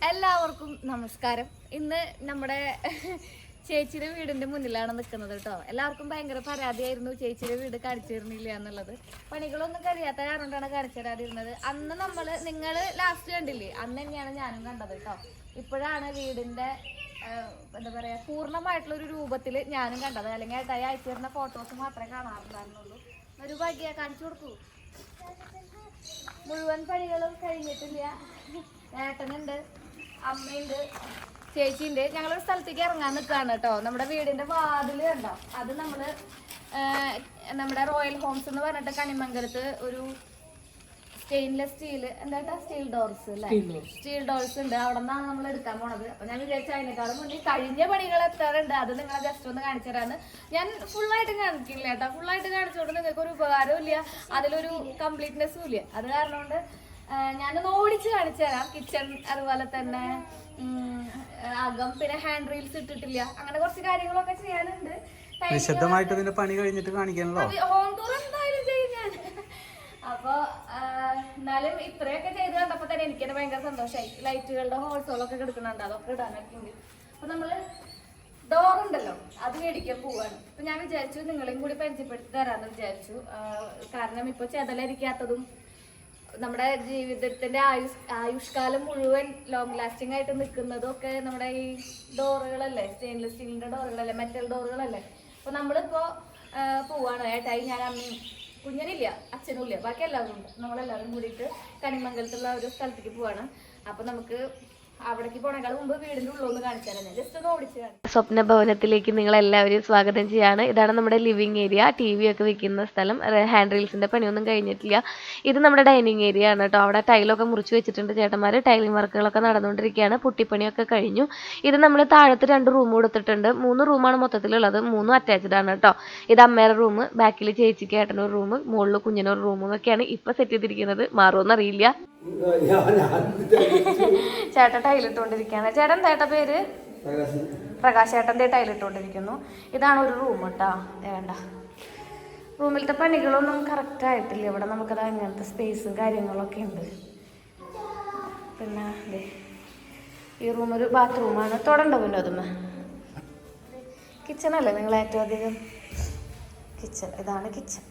എല്ലാവർക്കും നമസ്കാരം. ഇന്ന് നമ്മുടെ ചേച്ചിയുടെ വീടിന്റെ മുന്നിലാണ് നിൽക്കുന്നത് കേട്ടോ. എല്ലാവർക്കും ഭയങ്കര പരാതിയായിരുന്നു ചേച്ചിയുടെ വീട് കാണിച്ചു തരുന്നില്ല എന്നുള്ളത്. പണികളൊന്നും കഴിയാത്ത കാരണമാണ് കാണിച്ചു തരാതിരുന്നത്. അന്ന് നിങ്ങൾ ലാസ്റ്റ് കണ്ടില്ലേ, അന്ന് തന്നെയാണ് ഞാനും കണ്ടത് കേട്ടോ. ഇപ്പോഴാണ് വീടിന്റെ എന്താ പറയാ പൂർണ്ണമായിട്ടുള്ള ഒരു രൂപത്തിൽ ഞാനും കണ്ടത്. അല്ലെങ്കിൽ ഏട്ടായി അയച്ചു തരുന്ന ഫോട്ടോസ് മാത്രമേ കാണാറുണ്ടായിരുന്നുള്ളൂ. ഒരു ഭാഗ്യ കാണിച്ചു കൊടുക്കൂ. മുഴുവൻ പണികളും കഴിഞ്ഞിട്ടില്ല. ഏട്ടനുണ്ട്, അമ്മയുണ്ട്, ചേച്ചിയുണ്ട്. ഞങ്ങളൊരു സ്ഥലത്തേക്ക് ഇറങ്ങാൻ നിൽക്കുകയാണ് കേട്ടോ. നമ്മുടെ വീടിന്റെ വാതില് കണ്ടോ, അത് നമ്മുടെ റോയൽ ഹോംസ് എന്ന് പറഞ്ഞിട്ട് കണിമംഗലത്ത് ഒരു സ്റ്റെയിൻലെസ് സ്റ്റീൽ സ്റ്റീൽ ഡോർസ് അല്ലേ, സ്റ്റീൽ ഡോർസ് ഉണ്ട്. അവിടെ നിന്നാണ് നമ്മൾ എടുക്കാൻ പോണത്. അപ്പൊ ഞാൻ വിചാരിച്ച അതിനേക്കാളും മുന്നേ കഴിഞ്ഞ പണികൾ എത്താറുണ്ട്, അത് നിങ്ങളെ ജസ്റ്റ് ഒന്ന് കാണിച്ചു തരാന്ന്. ഞാൻ ഫുള്ളായിട്ട് കാണിക്കില്ല കേട്ടോ. ഫുള്ളായിട്ട് കാണിച്ചോണ്ട് നിങ്ങൾക്ക് ഒരു ഉപകാരവും ഇല്ല, അതിലൊരു കംപ്ലീറ്റ്നെസ്സും ഇല്ല. അത് കാരണം കൊണ്ട് ഞാനൊന്ന് ഓടിച്ച് കാണിച്ചു തരാം. കിച്ചൺ, അതുപോലെ തന്നെ അകം, പിന്നെ ഹാൻഡ് റീൽസ് ഇട്ടിട്ടില്ല, അങ്ങനെ കുറച്ച് കാര്യങ്ങളൊക്കെ ചെയ്യാനുണ്ട്. വിശദമായിട്ട് ഇതിന്റെ പണി കഴിഞ്ഞിട്ട് കാണിക്കാനല്ലോ, ഹോം ടൂർ എന്തായാലും ചെയ്യും ഞാൻ. അപ്പൊ എന്നാലും ഇത്രയൊക്കെ ചെയ്ത് കണ്ടപ്പോ തന്നെ എനിക്കെന്നെ ഭയങ്കര സന്തോഷമായി. ലൈറ്റുകളുടെ ഹോൾസോളൊക്കെ കിടക്കുന്നുണ്ട്, അതൊക്കെ ഇടാനൊക്കെ ഉണ്ട്. അപ്പൊ നമ്മള് ഡോറുണ്ടല്ലോ, അത് മേടിക്കാൻ പോവാണ്. അപ്പൊ ഞാൻ വിചാരിച്ചു നിങ്ങളെയും കൂടി പരിചയപ്പെടുത്തി തരാന്ന് വിചാരിച്ചു. കാരണം ഇപ്പൊ ചെതലരിക്കാത്തതും നമ്മുടെ ജീവിതത്തിന്റെ ആയുഷ്കാലം മുഴുവൻ ലോങ് ലാസ്റ്റിംഗ് ആയിട്ട് നിൽക്കുന്നതും ഒക്കെ നമ്മുടെ ഈ ഡോറുകളല്ലേ, സ്റ്റെയിൻലെസ് സ്റ്റീലിന്റെ ഡോറുകളല്ലേ, മെറ്റൽ ഡോറുകളല്ലേ. അപ്പൊ നമ്മളിപ്പോ പോവാണ്. ഏട്ടായി, ഞാൻ, അമ്മയും, കുഞ്ഞനില്ല, അച്ഛനും ഇല്ല, ബാക്കി എല്ലാവരും ഉണ്ട്. നമ്മളെല്ലാവരും കൂടിയിട്ട് കണിമംഗലത്തുള്ള ഒരു സ്ഥലത്തേക്ക് പോവാണ്. അപ്പൊ നമുക്ക് അവിടേക്ക് പോണേക്കാൾ മുമ്പ് വീടിന്റെ ഉള്ളൊന്ന് കാണിച്ചു തരാം. ഞാൻ ജസ്റ്റ് ഒന്ന് ഓടിച്ചു കാണിച്ചു. സ്വപ്ന ഭവനത്തിലേക്ക് നിങ്ങൾ എല്ലാവരും സ്വാഗതം ചെയ്യാണ്. ഇതാണ് നമ്മുടെ ലിവിങ് ഏരിയ, ടി വി ഒക്കെ വെക്കുന്ന സ്ഥലം. ഹാൻഡ് റീൽസിന്റെ പണിയൊന്നും കഴിഞ്ഞിട്ടില്ല. ഇത് നമ്മുടെ ഡൈനിങ് ഏരിയ ആണ് കേട്ടോ. അവിടെ ടൈലൊക്കെ മുറിച്ച് വെച്ചിട്ടുണ്ട് ചേട്ടന്മാർ. ടൈലിംഗ് വർക്കുകളൊക്കെ നടന്നുകൊണ്ടിരിക്കുകയാണ്. പുട്ടിപ്പണിയൊക്കെ കഴിഞ്ഞു. ഇത് നമ്മൾ താഴത്ത് 2 റൂം കൊടുത്തിട്ടുണ്ട്. 3 റൂമാണ് മൊത്തത്തിലുള്ളത്. 3 അറ്റാച്ച്ഡ് ആണ് കേട്ടോ. ഇത് അമ്മയുടെ റൂം, ബാക്കിൽ ചേച്ചിക്ക് ഏട്ടനൊരു റൂം, മുകളിൽ കുഞ്ഞിനൊരു റൂമും ഒക്കെയാണ് ഇപ്പൊ സെറ്റ് ചെയ്തിരിക്കുന്നത്. മാറുമെന്ന് അറിയില്ല. ചേട്ടൻ ടൈലിട്ടുകൊണ്ടിരിക്കുകയാണ്. ചേട്ടൻ ചേട്ട പേര് പ്രകാശ്. ചേട്ടൻ്റെ ടൈലിട്ടുകൊണ്ടിരിക്കുന്നു. ഇതാണ് ഒരു റൂം കേട്ടോ. വേണ്ട, റൂമിലത്തെ പണികളൊന്നും കറക്റ്റ് ആയിട്ടില്ല. ഇവിടെ നമുക്കത് അങ്ങനത്തെ സ്പേസും കാര്യങ്ങളൊക്കെ ഉണ്ട്. പിന്നെ ഈ റൂം ഒരു ബാത്റൂമാണ്. തൊടണ്ട പിന്നെ അതുമ്മ കിച്ചണല്ലേ നിങ്ങൾ ഏറ്റവും അധികം. കിച്ചൺ, ഇതാണ് കിച്ചൺ.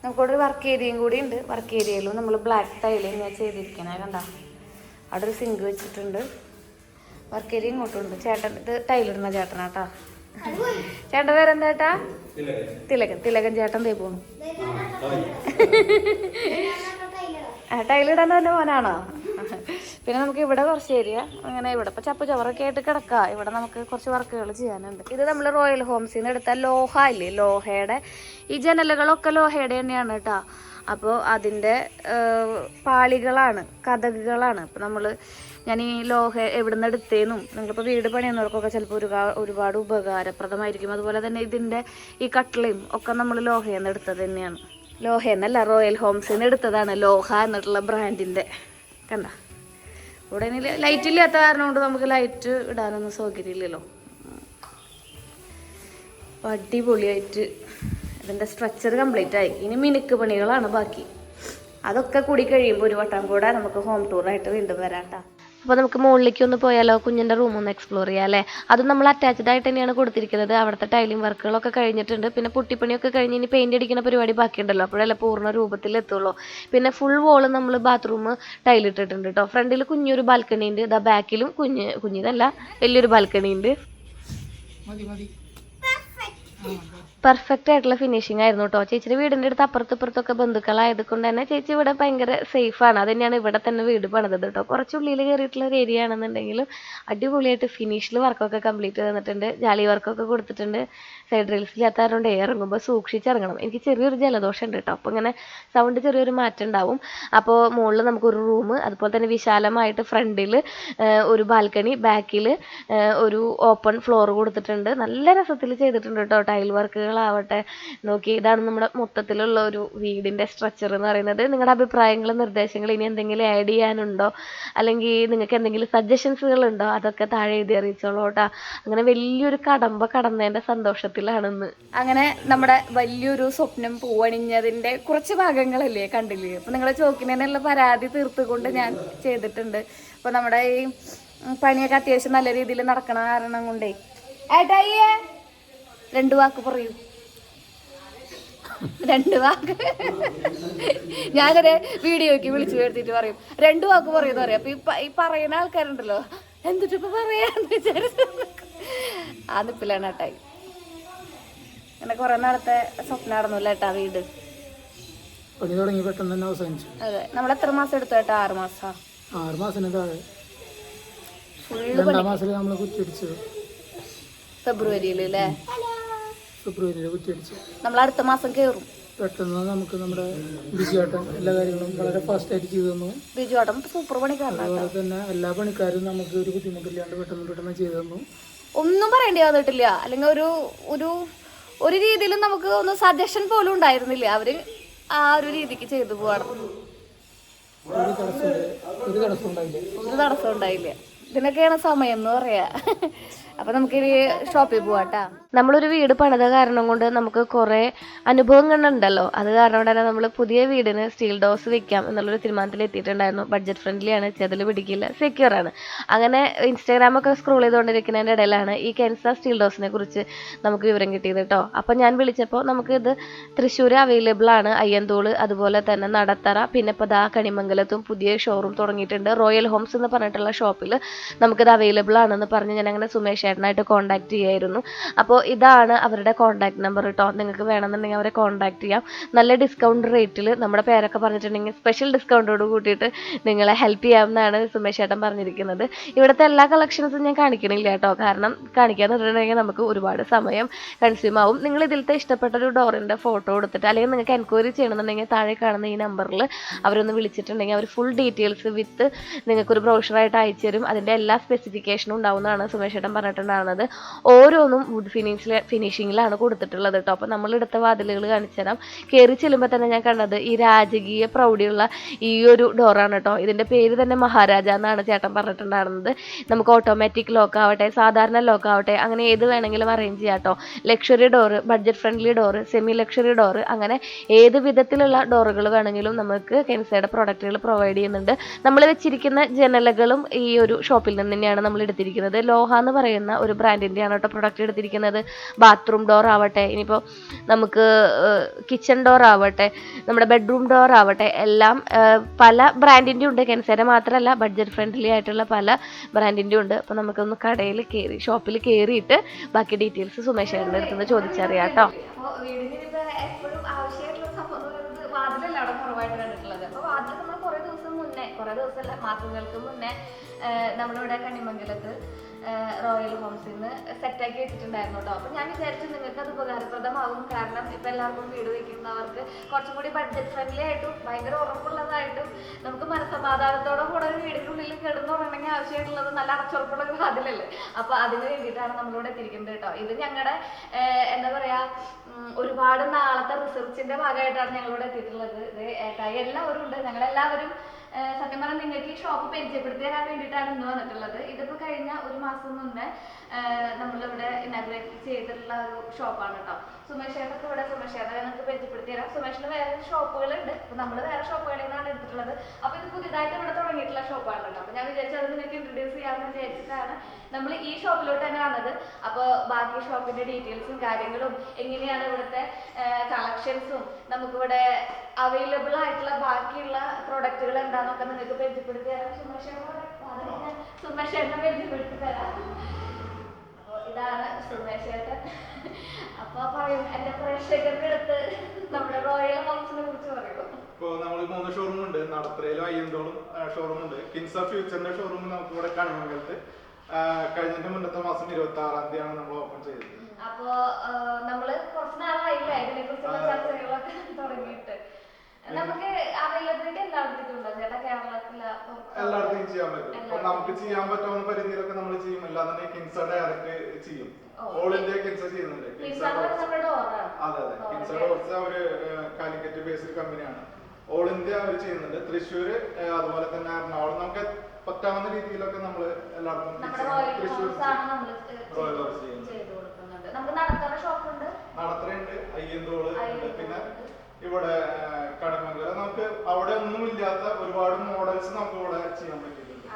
നമുക്കിവിടെ ഒരു വർക്ക് ഏരിയയും കൂടി ഉണ്ട്. വർക്ക് ഏരിയയിലും നമ്മൾ ബ്ലാക്ക് ടൈലിങ് ഞാൻ ചെയ്തിരിക്കണേ കണ്ട. അവിടെ ഒരു സിങ്ക് വെച്ചിട്ടുണ്ട്. വർക്ക് ഏരിയ ഇങ്ങോട്ടുണ്ട്. ചേട്ടൻ ഇത് ടൈലിടുന്ന ചേട്ടനാട്ടാ. ചേട്ടൻ പേരെന്താ ചേട്ടാ? തിലകൻ. തിലകൻ ചേട്ടൻ തേ പോണു. ടൈലിടാൻ തന്നെ മോനാണോ? പിന്നെ നമുക്ക് ഇവിടെ കുറച്ച് ഏരിയ അങ്ങനെ ഇവിടെ ഇപ്പം ചപ്പ് ചവറൊക്കെ ആയിട്ട് കിടക്കുക. ഇവിടെ നമുക്ക് കുറച്ച് വർക്കുകൾ ചെയ്യാനുണ്ട്. ഇത് നമ്മൾ റോയൽ ഹോംസിൽ നിന്ന് എടുത്ത ലോഹ ഇല്ലേ, ലോഹയുടെ ഈ ജനലുകളൊക്കെ ലോഹയുടെ തന്നെയാണ് കേട്ടോ. അപ്പോൾ അതിൻ്റെ പാളികളാണ്, കതകുകളാണ്. അപ്പോൾ ഞാൻ ഈ ലോഹ എവിടെ നിന്ന് എടുത്തേന്നും നിങ്ങളിപ്പോൾ വീട് പണിയുന്നവർക്കൊക്കെ ചിലപ്പോൾ ഒരുപാട് ഉപകാരപ്രദമായിരിക്കും. അതുപോലെ തന്നെ ഇതിൻ്റെ ഈ കട്ടിലയും ഒക്കെ നമ്മൾ ലോഹയിൽ നിന്ന് എടുത്തത് തന്നെയാണ്. ലോഹയെന്നല്ല, റോയൽ ഹോംസിൽ നിന്ന് എടുത്തതാണ്. ലോഹ എന്നിട്ടുള്ള ബ്രാൻഡിൻ്റെ കണ്ട. ഇവിടെ ഇനി ലൈറ്റ് ഇല്ലാത്ത കാരണം കൊണ്ട് നമുക്ക് ലൈറ്റ് ഇടാനൊന്നും സൗകര്യമില്ലല്ലോ. അടിപൊളിയായിട്ട് ഇതിൻ്റെ സ്ട്രക്ചർ കംപ്ലീറ്റ് ആയി. ഇനി മിനുക്ക് പണികളാണ് ബാക്കി. അതൊക്കെ കൂടി കഴിയുമ്പോൾ ഒരു വട്ടം കൂടെ നമുക്ക് ഹോം ടൂറായിട്ട് വീണ്ടും വരാട്ടോ. അപ്പോൾ നമുക്ക് മുകളിലേക്ക് ഒന്ന് പോയാലോ, കുഞ്ഞിൻ്റെ റൂമൊന്ന് എക്സ്പ്ലോർ ചെയ്യാം അല്ലേ. അത് നമ്മൾ അറ്റാച്ച്ഡ് ആയിട്ട് തന്നെയാണ് കൊടുത്തിരിക്കുന്നത്. അവിടുത്തെ ടൈലിംഗ് വർക്കുകളൊക്കെ കഴിഞ്ഞിട്ടുണ്ട്. പിന്നെ പുട്ടിപ്പണിയൊക്കെ കഴിഞ്ഞ് ഇനി പെയിൻറ് അടിക്കുന്ന പരിപാടി ബാക്കിയുണ്ടല്ലോ, അപ്പോഴല്ലേ പൂർണ്ണ രൂപത്തിൽ എത്തുള്ളൂ. പിന്നെ ഫുൾ വോള് നമ്മൾ ബാത്റൂം ടൈലിട്ടിട്ടുണ്ട് കേട്ടോ. ഫ്രണ്ടിൽ കുഞ്ഞൊരു ബാൽക്കണി ഉണ്ട്. ഇതാ ബാക്കിലും കുഞ്ഞിതല്ല വലിയൊരു ബാൽക്കണി ഉണ്ട്. പെർഫെക്റ്റ് ആയിട്ടുള്ള ഫിനിഷിംഗ് ആയിരുന്നു കേട്ടോ. ചേച്ചിയുടെ വീടിൻ്റെ അടുത്ത് അപ്പുറത്തൊക്കെ ബന്ധുക്കളായത് കൊണ്ട് തന്നെ ചേച്ചി ഇവിടെ ഭയങ്കര സേഫാണ്. അത് തന്നെയാണ് ഇവിടെ തന്നെ വീട് പണിതത് കേട്ടോ. കുറച്ചുള്ളിൽ കയറിയിട്ടുള്ള ഒരു ഏരിയ ആണെന്നുണ്ടെങ്കിലും അടിപൊളിയായിട്ട് ഫിനിഷിൽ വർക്കൊക്കെ കംപ്ലീറ്റ് തന്നിട്ടുണ്ട്. ജാലി വർക്കൊക്കെ കൊടുത്തിട്ടുണ്ട്. സൈഡ് റീൽസ് ഇല്ലാത്തതുകൊണ്ട് ഇറങ്ങുമ്പോൾ സൂക്ഷിച്ചിറങ്ങണം. എനിക്ക് ചെറിയൊരു ജലദോഷം ഉണ്ട് കേട്ടോ. അപ്പോൾ ഇങ്ങനെ സൗണ്ട് ചെറിയൊരു മാറ്റം ഉണ്ടാവും. അപ്പോൾ മുകളിൽ നമുക്കൊരു റൂം, അതുപോലെ തന്നെ വിശാലമായിട്ട് ഫ്രണ്ടിൽ ഒരു ബാൽക്കണി, ബാക്കിൽ ഒരു ഓപ്പൺ ഫ്ലോർ കൊടുത്തിട്ടുണ്ട്. നല്ല രസത്തിൽ ചെയ്തിട്ടുണ്ട് കേട്ടോ ടൈൽ വർക്കുകൾ. സ്ട്രക്ചറുകളാവട്ടെ, നോക്കി ഇതാണ് നമ്മുടെ മൊത്തത്തിലുള്ള ഒരു വീടിൻ്റെ സ്ട്രക്ചർ എന്ന് പറയുന്നത്. നിങ്ങളുടെ അഭിപ്രായങ്ങളും നിർദ്ദേശങ്ങളും ഇനി എന്തെങ്കിലും ആഡ് ചെയ്യാനുണ്ടോ, അല്ലെങ്കിൽ നിങ്ങൾക്ക് എന്തെങ്കിലും സജഷൻസുകളുണ്ടോ, അതൊക്കെ താഴെ എഴുതി അറിയിച്ചോളൂ കേട്ടോ. അങ്ങനെ വലിയൊരു കടമ്പ കടന്നതിൻ്റെ സന്തോഷത്തിലാണെന്ന്. അങ്ങനെ നമ്മുടെ വലിയൊരു സ്വപ്നം പൂവണിഞ്ഞതിൻ്റെ കുറച്ച് ഭാഗങ്ങളല്ലേ കണ്ടില്ലേ. അപ്പോൾ നിങ്ങളെ ചോക്കിനുള്ള പരാതി തീർത്തുകൊണ്ട് ഞാൻ ചെയ്തിട്ടുണ്ട്. അപ്പോൾ നമ്മുടെ ഈ പണിയൊക്കെ അത്യാവശ്യം നല്ല രീതിയിൽ നടക്കണ കാരണം കൊണ്ടേ ഏട്ടായിയെ 2 വാക്ക് പറയൂ. 2 വാക്ക് ഞാനൊരു വീഡിയോക്ക് വിളിച്ചു വരുത്തിയിട്ട് പറയും 2 വാക്ക് പറയുമെന്ന് പറയാം. അപ്പൊ ഈ പറയുന്ന ആൾക്കാരുണ്ടല്ലോ എന്നിട്ടിപ്പോ പറയാന്ന് വിചാരിച്ചു ആ നിപ്പിലാണ് ഏട്ടായി. അങ്ങനെ കുറെ നാളത്തെ സ്വപ്നം നടന്നില്ല ഏട്ടാ വീട്. പണി തുടങ്ങി പെട്ടെന്ന് തന്നെ അവസാനിച്ചു. അതെ, നമ്മൾ എത്ര മാസം എടുത്തു ഏട്ടാ? 6 മാസം. 6 മാസത്തിന് താഴെ. 2-ാം മാസത്തിൽ നമ്മൾ കുറ്റിയടിച്ചു. ഫെബ്രുവരിയിൽ അല്ലേ? ഫെബ്രുവരിയിൽ കുറ്റിയടിച്ചു. നമ്മൾ അടുത്ത മാസം കയറും. പെട്ടെന്ന് നമുക്ക് നമ്മുടെ ബിജുവേട്ടൻ എല്ലാ കാര്യങ്ങളും വളരെ ഫാസ്റ്റ് ആയിട്ട് ചെയ്തു തന്നു. ബിജുവേട്ടൻ സൂപ്പർ പണിക്കാരനാണ്. അതുപോലെ തന്നെ എല്ലാ പണിക്കാരും നമുക്ക് ഒരു ബുദ്ധിമുട്ടില്ലാണ്ട് പെട്ടെന്ന് ചെയ്തു തന്നു. ഒന്നും പറയേണ്ടി വന്നിട്ടില്ല. അല്ലെങ്കിൽ ഒരു രീതിയിലും നമുക്ക് ഒന്ന് സജഷൻ പോലും ഉണ്ടായിരുന്നില്ല. അവര് ആ ഒരു രീതിക്ക് ചെയ്തു പോവാണ്. ഒരു തടസ്സം ഉണ്ടായില്ല. ഇതിനൊക്കെയാണ് സമയം എന്ന് പറയാ. അപ്പൊ നമുക്കിനി ഷോപ്പിൽ പോവാട്ടാ. നമ്മളൊരു വീട് പണിത കാരണം കൊണ്ട് നമുക്ക് കുറെ അനുഭവങ്ങളുണ്ടല്ലോ. അത് കാരണം തന്നെ നമ്മൾ പുതിയ വീടിന് സ്റ്റീൽ ഡോസ് വെക്കാം എന്നുള്ളൊരു തീരുമാനത്തിൽ എത്തിയിട്ടുണ്ടായിരുന്നു. ബഡ്ജറ്റ് ഫ്രണ്ട്ലി ആണ്, ചെതല് പിടിക്കില്ല, സെക്യൂർ ആണ്. അങ്ങനെ ഇൻസ്റ്റാഗ്രാമൊക്കെ സ്ക്രോൾ ചെയ്തുകൊണ്ടിരിക്കുന്നതിൻ്റെ ഇടയിലാണ് ഈ കെൻസ സ്റ്റീൽ ഡോസിനെ കുറിച്ച് നമുക്ക് വിവരം കിട്ടിയത് കേട്ടോ. അപ്പം ഞാൻ വിളിച്ചപ്പോൾ നമുക്കിത് തൃശ്ശൂർ അവൈലബിൾ ആണ്, അയ്യന്തോള്, അതുപോലെ തന്നെ നടത്തറ, പിന്നെ ഇപ്പോൾ ദാ കണിമംഗലത്തും പുതിയ ഷോറൂം തുടങ്ങിയിട്ടുണ്ട്. റോയൽ ഹോംസ് എന്ന് പറഞ്ഞിട്ടുള്ള ഷോപ്പിൽ നമുക്കിത് അവൈലബിൾ ആണെന്ന് പറഞ്ഞ് ഞാൻ അങ്ങനെ സുമേഷ് ചേട്ടനായിട്ട് കോൺടാക്ട് ചെയ്യായിരുന്നു. അപ്പോൾ ഇതാണ് അവരുടെ കോൺടാക്ട് നമ്പർ കേട്ടോ. നിങ്ങൾക്ക് വേണമെന്നുണ്ടെങ്കിൽ അവരെ കോൺടാക്ട് ചെയ്യാം. നല്ല ഡിസ്കൗണ്ട് റേറ്റിൽ നമ്മുടെ പേരൊക്കെ പറഞ്ഞിട്ടുണ്ടെങ്കിൽ സ്പെഷ്യൽ ഡിസ്കൗണ്ടോട് കൂട്ടിയിട്ട് നിങ്ങളെ ഹെൽപ്പ് ചെയ്യാമെന്നാണ് സുമേഷ് ചേട്ടൻ പറഞ്ഞിരിക്കുന്നത്. ഇവിടുത്തെ എല്ലാ കളക്ഷൻസും ഞാൻ കാണിക്കണില്ല കേട്ടോ, കാരണം കാണിക്കാന്ന് പറഞ്ഞിട്ടുണ്ടെങ്കിൽ നമുക്ക് ഒരുപാട് സമയം കൺസ്യൂം ആവും. നിങ്ങൾ ഇതിലത്തെ ഇഷ്ടപ്പെട്ട ഒരു ഡോറിൻ്റെ ഫോട്ടോ എടുത്തിട്ട് അല്ലെങ്കിൽ നിങ്ങൾക്ക് എൻക്വയറി ചെയ്യണമെന്നുണ്ടെങ്കിൽ താഴെ കാണുന്ന ഈ നമ്പറിൽ അവരൊന്ന് വിളിച്ചിട്ടുണ്ടെങ്കിൽ അവർ ഫുൾ ഡീറ്റെയിൽസ് വിത്ത് നിങ്ങൾക്കൊരു ബ്രോഷറായിട്ട് അയച്ചു തരും. അതിൻ്റെ എല്ലാ സ്പെസിഫിക്കേഷനും ഉണ്ടാവുന്നതാണ് സുമേഷ് ചേട്ടൻ പറഞ്ഞിട്ടുണ്ടാകുന്നത്. ഓരോന്നും വുഡ് ഫിനിഷിങ്ങിലാണ് കൊടുത്തിട്ടുള്ളത് കേട്ടോ. അപ്പോൾ നമ്മളെടുത്ത വാതിലുകൾ കാണിച്ചു തരാം. കയറി ചെല്ലുമ്പോൾ തന്നെ ഞാൻ കണ്ടത് ഈ രാജകീയ പ്രൗഢിയുള്ള ഈ ഒരു ഡോറാണ് കേട്ടോ. ഇതിൻ്റെ പേര് തന്നെ മഹാരാജ എന്നാണ് ചേട്ടൻ പറഞ്ഞിട്ടുണ്ടായിരുന്നത്. നമുക്ക് ഓട്ടോമാറ്റിക് ലോക്ക് ആവട്ടെ, സാധാരണ ലോക്ക് ആവട്ടെ, അങ്ങനെ ഏത് വേണമെങ്കിലും അറേഞ്ച് ചെയ്യാം കേട്ടോ. Luxury door, budget friendly door, semi luxury door, അങ്ങനെ ഏത് വിധത്തിലുള്ള ഡോറുകൾ വേണമെങ്കിലും നമുക്ക് കെൻസയുടെ പ്രൊഡക്റ്റുകൾ പ്രൊവൈഡ് ചെയ്യുന്നുണ്ട്. നമ്മൾ വെച്ചിരിക്കുന്ന ജനലകളും ഈ ഒരു ഷോപ്പിൽ നിന്ന് തന്നെയാണ് നമ്മൾ എടുത്തിരിക്കുന്നത്. ലോഹ എന്ന് പറയുന്ന ഒരു ബ്രാൻഡിൻ്റെയാണ് കേട്ടോ പ്രൊഡക്റ്റ് എടുത്തിരിക്കുന്നത്. ബാത്റൂം ഡോർ ആവട്ടെ, ഇനിയിപ്പോൾ നമുക്ക് കിച്ചൺ ഡോർ ആവട്ടെ, നമ്മുടെ ബെഡ്റൂം ഡോർ ആവട്ടെ, എല്ലാം പല ബ്രാൻഡിൻ്റെ ഉണ്ട്. കെൻസയുടെ മാത്രമല്ല ബഡ്ജറ്റ് ഫ്രണ്ട്ലി ആയിട്ടുള്ള പല ബ്രാൻഡിൻ്റെ ഉണ്ട്. അപ്പോൾ നമുക്കൊന്ന് കടയിൽ കയറി ഷോപ്പിൽ കയറിയിട്ട് ബാക്കി ഡീറ്റെയിൽസ് സുമേഷ് ചേട്ടൻ്റെ അടുത്ത് നിന്ന് ചോദിച്ചറിയാം കേട്ടോ. അപ്പോൾ വീടിന് എപ്പോഴും ആവശ്യമായിട്ടുള്ള സംഭവം വാതിലല്ല അവിടെ കുറവായിട്ട് കണ്ടിട്ടുള്ളത്. അപ്പോൾ വാതിൽ നമ്മൾ കുറേ ദിവസമല്ല മാസങ്ങൾക്ക് മുന്നേ നമ്മളിവിടെ കണിമംഗലത്ത് റോയൽ ഹോംസിൽ നിന്ന് സെറ്റാക്കി വെച്ചിട്ടുണ്ടായിരുന്നു കേട്ടോ. അപ്പോൾ ഞാൻ വിചാരിച്ചു നിങ്ങൾക്ക് അത് ഉപകാരപ്രദമാകും. കാരണം ഇപ്പം എല്ലാവർക്കും വീട് വയ്ക്കുന്നവർക്ക് കുറച്ചും കൂടി ബഡ്ജറ്റ് ഫ്രണ്ട്ലി ആയിട്ടും ഭയങ്കര ഉറപ്പുള്ളതായിട്ടും നമുക്ക് മനസ്സമാധാനത്തോടെ കൂടെ ഒരു വീടിനുള്ളിൽ കിടന്നുറങ്ങണമെങ്കിൽ ആവശ്യമായിട്ടുള്ളത് നല്ല അടച്ചുറപ്പുള്ള ഒരു വാതിലല്ലേ. അപ്പോൾ അതിന് വേണ്ടിയിട്ടാണ് നമ്മളിവിടെ എത്തിയിരിക്കുന്നത് കേട്ടോ. ഇത് ഞങ്ങളുടെ എന്താ പറയുക, ഒരുപാട് നാളത്തെ റിസർച്ചിൻ്റെ ഭാഗമായിട്ടാണ് ഞങ്ങളിവിടെ എത്തിയിട്ടുള്ളത്. ഇത് എല്ലാവരും ഉണ്ട്, ഞങ്ങളെല്ലാവരും സത്യം പറഞ്ഞാൽ നിങ്ങൾക്ക് ഈ ഷോപ്പ് പരിചയപ്പെടുത്തി തരാൻ വേണ്ടിയിട്ടാണ് ഇന്ന് വന്നിട്ടുള്ളത്. ഇതിപ്പോൾ കഴിഞ്ഞ 1 മാസം മുന്നേ നമ്മളിവിടെ ഇനാഗ്രേറ്റ് ചെയ്തിട്ടുള്ള ഒരു ഷോപ്പാണ് കേട്ടോ. സുമേഷ് ചേട്ടനൊക്കെ ഇവിടെ സുമേഷ് ചേട്ടനെ നമുക്ക് പരിചയപ്പെടുത്തി തരാം. സുമേഷിന് വേറെ ഷോപ്പുകളുണ്ട്, അപ്പോൾ നമ്മൾ വേറെ ഷോപ്പുകളിൽ നിന്നാണ് എടുത്തിട്ടുള്ളത്. അപ്പോൾ ഇത് പുതിയതായിട്ട് ഇവിടെ തുടങ്ങിയിട്ടുള്ള ഷോപ്പാണ് കേട്ടോ. അപ്പോൾ ഞാൻ വിചാരിച്ചത് അത് നിങ്ങൾക്ക് ഇൻട്രൊഡ്യൂസ് ചെയ്യാമെന്ന് വിചാരിച്ചിട്ടാണ് നമ്മൾ ഈ ഷോപ്പിലോട്ട് തന്നെ വന്നത്. അപ്പോൾ ബാക്കി ഷോപ്പിൻ്റെ ഡീറ്റെയിൽസും കാര്യങ്ങളും എങ്ങനെയാണ് ഇവിടുത്തെ കളക്ഷൻസും നമുക്കിവിടെ അവൈലബിൾ ആയിട്ടുള്ള ബാക്കിയുള്ള പ്രൊഡക്റ്റുകൾ എന്താണെന്നൊക്കെ നിങ്ങൾക്ക് പരിചയപ്പെടുത്തി തരാം. സുമേഷ് ചേട്ടനെ പരിചയപ്പെടുത്തി തരാം. അപ്പോൾ ഇതാണ് സുമേഷ് ചേട്ടൻ. അപ്പോൾ പറയും എൻ്റെ പ്രേക്ഷകരുടെ അടുത്ത് നമ്മുടെ റോയൽ ഹോംസിനെ കുറിച്ച് പറയുമോ? ഇപ്പോൾ നമ്മൾ 3 ഷോറൂം ഉണ്ട്. നടത്തറയിലും അയ്യന്തോളും ഷോറൂം ഉണ്ട്. കിൻസ ഫ്യൂച്ചറിന്റെ ഷോറൂം നമുക്ക് ഇവിടെ കണിമംഗലത്ത് കഴിഞ്ഞ മുന്നത്തെ മാസം 26-ാം തീയതിയാണ് നമ്മൾ ഓപ്പൺ ചെയ്തത്. അപ്പോൾ നമ്മള് കുറച്ച് നാളായില്ലേ ഇതിനെ കുറിച്ചുള്ള ചർച്ചകളൊക്കെ തുടങ്ങിയിട്ട്. നമുക്ക് അവൈലബിലിറ്റി എല്ലായിടത്തേക്കും ഉണ്ടോ ചേട്ടാ? കേരളത്തില് എല്ലായിടത്തും ചെയ്യാൻ പറ്റും. അപ്പൊ നമുക്ക് ചെയ്യാൻ പറ്റാവുന്ന പരിധിയിലൊക്കെ നമ്മൾ ചെയ്യും. അല്ലാതെ കിൻസ ഡയറക്റ്റ് ചെയ്യും. ഓൾ ഇന്ത്യ കിൻസ ചെയ്യുന്നുണ്ട്. അതെ കിൻസ ഡോർസ് അവര് കാലിക്കറ്റ് ബേസ്ഡ് കമ്പനിയാണ്. ഓൾ ഇന്ത്യ അവർ ചെയ്യുന്നുണ്ട്. തൃശ്ശൂര് അതുപോലെ തന്നെ എറണാകുളം നമുക്ക് പറ്റാവുന്ന രീതിയിലൊക്കെ നമ്മൾ എല്ലായിടത്തും തൃശ്ശൂർ റോയൽ ഡോർസ് ചെയ്യുന്നുണ്ട്. നടത്തറയുണ്ട്, അയ്യന്തോള് ഉണ്ട്, പിന്നെ ഇവിടെ കടമംഗലം. നമുക്ക് അവിടെ ഒന്നും ഇല്ലാത്ത ഒരുപാട് മോഡൽസ് നമുക്ക് ഇവിടെ ചെയ്യാൻ പറ്റിയിട്ടുണ്ട്.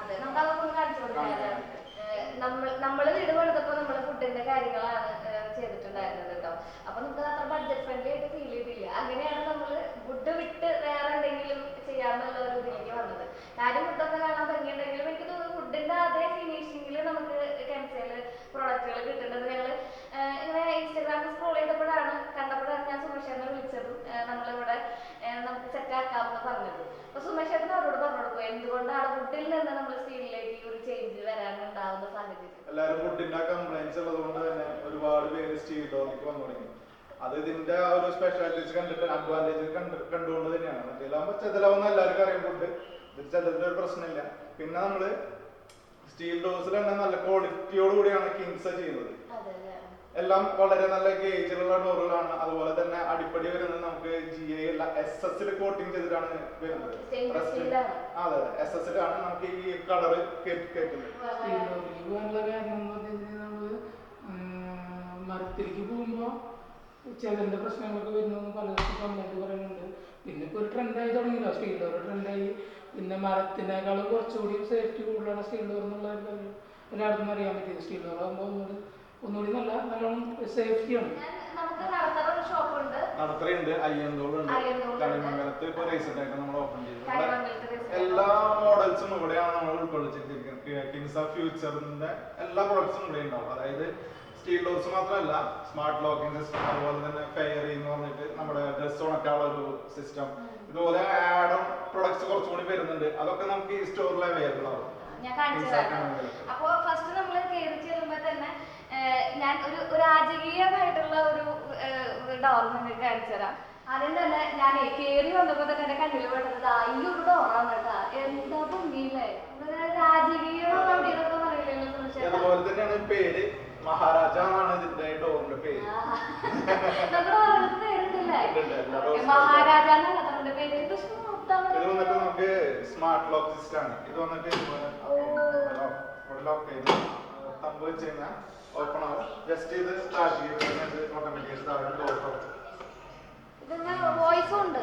നമ്മള് വീട് പണിതപ്പോ നമ്മള് ഫുഡിന്റെ കാര്യങ്ങളാണ് ചെയ്തിട്ടുണ്ടായിരുന്നത് കേട്ടോ. അപ്പൊ നമുക്ക് അത്ര ബഡ്ജറ്റ് ഫ്രണ്ട്ലി ആയിട്ട് ഫീൽ ചെയ്തില്ല. അങ്ങനെയാണ് നമ്മള് ഫുഡ് വിട്ട് വേറെ എന്തെങ്കിലും ചെയ്യാമെന്നുള്ള ഒരു ഇതിലേക്ക് വന്നത്. കാര്യം ഫുഡൊക്കെ കാണാൻ ഭംഗിയുണ്ടെങ്കിലും എനിക്ക് തോന്നുന്നു ഫുഡിന്റെ അതേ ഫിനിഷിംഗിൽ നമുക്ക് കെൻസയില് പ്രോഡക്റ്റുകൾ കിട്ടുന്നത്. ഞങ്ങള് ഇങ്ങനെ ഇൻസ്റ്റാഗ്രാമിൽ സ്ക്രോൾ ചെയ്തപ്പോഴാണ് കണ്ടപ്പോഴാണ് ഞാൻ സുമേഷേട്ടനെ വിളിച്ചതും നമ്മളിവിടെ നമുക്ക് സെറ്റ് ആക്കാമെന്ന് പറഞ്ഞത്. അപ്പൊ സുമേഷേട്ടൻ അവരോട് പറഞ്ഞു കൊടുക്കും എന്തുകൊണ്ടാണ് ഫുഡിൽ നിന്ന് നമ്മൾ സ്റ്റീലിലേക്ക് ഒരു ചേഞ്ച് വരാനുണ്ടാവുന്ന സാഹചര്യം. എല്ലാവരും ഫുഡിന്റെ കംപ്ലൈൻസ് ഉള്ളത് കൊണ്ട് തന്നെ ഒരുപാട് പേര് സ്റ്റീൽ ഡോറിലേക്ക് വന്നു തുടങ്ങി. അത് ഇതിന്റെ ആ ഒരു സ്പെഷ്യാലിറ്റീസ് കണ്ടിട്ട് അഡ്വാൻറ്റേജ് കണ്ടുകൊണ്ട് തന്നെയാണ്. മറ്റേതാകുമ്പോൾ ചെതലാവുന്ന എല്ലാവർക്കും അറിയാം ഫുഡ്. ഇത് ചെതലിന്റെ ഒരു പ്രശ്നമില്ല. പിന്നെ നമ്മള് സ്റ്റീൽ ഡോർസിൽ തന്നെ നല്ല ക്വാളിറ്റിയോട് കൂടിയാണ് കിൻസ ചെയ്യുന്നത്. എല്ലാം വളരെ നല്ല ഗേജിലുള്ള ഡോറുകളാണ്. അതുപോലെ തന്നെ അടിപ്പടി വരുന്നത് നമുക്ക് GI SS കോട്ടിങ് ചെയ്തിട്ടാണ് വരുന്നത്. അതെ SS ആണ് നമുക്ക് ഈ കളറ് കേട്ടുന്നത്. മരത്തിലേക്ക് പോകുമ്പോ ചെതലിന്റെ പ്രശ്നങ്ങളൊക്കെ വരുന്നു പലർക്കും കംപ്ലൈന്റ് പറയുന്നുണ്ട്. പിന്നെ ഇപ്പൊ ഒരു ട്രെൻഡായി തുടങ്ങിയല്ലോ സ്റ്റീൽ ഡോർ ട്രെൻഡായി. പിന്നെ മരത്തിനേക്കാളും കുറച്ചുകൂടി സേഫ്റ്റി കൂടുതലാണ് സ്റ്റീൽ ഡോർ എന്നുള്ള എല്ലായിടത്തും അറിയാൻ പറ്റിയത്. സ്റ്റീൽ ഡോർ ആകുമ്പോൾ ഒന്നുകൂടി നല്ലോണം സേഫ്റ്റിയാണ്. നടത്തറയുണ്ട്, അയ്യന്തോളുണ്ട്, കണിമംഗലത്ത് ഇപ്പൊ റീസെന്റ് ആയിട്ട് നമ്മൾ ഓപ്പൺ ചെയ്തു. എല്ലാ മോഡൽസും ഇവിടെയാണ് നമ്മൾ ഉൾക്കൊള്ളിച്ചിരിക്കുന്നത്. കിൻസ ഫ്യൂച്ചറിന്റെ എല്ലാ പ്രോഡക്ട്സും ഇവിടെ ഉണ്ടാവും. അതായത് സ്റ്റീൽ ഡോർസ് മാത്രമല്ല, സ്മാർട്ട് ലോക്കിംഗ് സിസ്റ്റം, അതുപോലെ തന്നെ ഫെയറി എന്ന് പറഞ്ഞിട്ട് നമ്മുടെ ഡ്രസ് ഉണക്കാനുള്ള ഒരു സിസ്റ്റം, ഇതുപോലെ ആഡ് ഓൺ പ്രൊഡക്ട്സ് കുറച്ചുകൂടി വരുന്നുണ്ട്. അതൊക്കെ നമുക്ക് ഈ സ്റ്റോറിൽ അവൈലബിൾ ആവും. ഞാൻ കാണിച്ചു തരാം. അപ്പൊ ഫസ്റ്റ് നമ്മൾ കയറി ചെല്ലുമ്പോ തന്നെ ഞാൻ ഒരു രാജകീയമായിട്ടുള്ള ഒരു ഡോർ നിങ്ങൾക്ക് കാണിച്ചു തരാം. ആദ്യം തന്നെ ഞാൻ കയറി വന്നപ്പോ തന്നെ എന്റെ കണ്ണിൽ പെട്ടത് ഈ ഒരു ഡോറാണ് കേട്ടാ. എന്താ ഭംഗിയില്ലേ, രാജകീയമാണ് പറയില്ലല്ലോ. അതുപോലെ തന്നെയാണ് പേര് മഹാരാജ എന്നാണ് ഇതിന്റെ ഡോറിന്റെ പേര്. മഹാരാജ പേര്. ഇത് വന്നിട്ട് നമുക്ക് സ്മാർട്ട് ലോക്ക് സിസ്റ്റം ആണ്. ഇത് വന്നിട്ട് ലോക്ക് ചെയ്ത് തമ്പ് വെച്ച് കഴിഞ്ഞാൽ ഓപ്പൺ ആവും. ജസ്റ്റ് ഇത് സ്റ്റാർട്ട് ചെയ്ത് ഓട്ടോമാറ്റിക് ഡോർ വോയിസ് ഉണ്ട്.